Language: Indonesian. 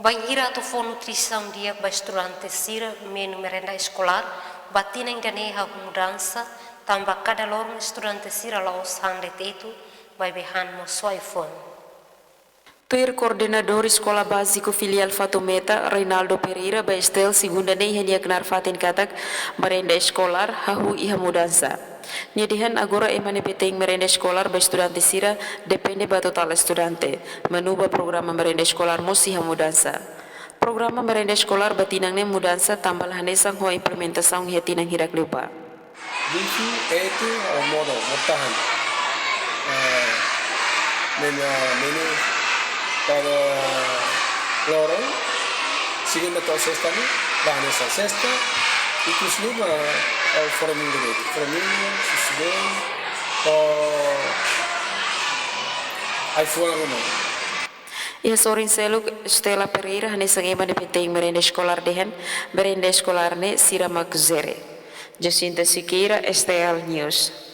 Banhira tu for nutrição dia para estudante sira menu merenda escolar batina indaneha mudança tambah cada lorong estudante sira laos hande tetu vai behan mo iPhone. Tuir coordenador Sekolah Básico Filial Fatometa, Reinaldo Pereira, Baestel, segunda nem hanya kenar fatin katak merenda escolar, hahu iha mudança. Nyedihan agora emane peteng merenda escolar ba estudante sira, depende ba total estudante. Menuba programa merenda escolar mosi ha mudança. Programa merenda escolar batinang mudança tambah hanesang ho implementação hetinang hirak lupa. Bifi itu modo bertahan. Menu para lorong segunda atau sexta ni bahan esa sexta itu semua forming susugan iPhone rumah. Ia sorin seluk Stella Pereira hanesang emane peteng merenda escolar dehen merenda escolar ne sira makzere. Jacinta Siqueira, STL News.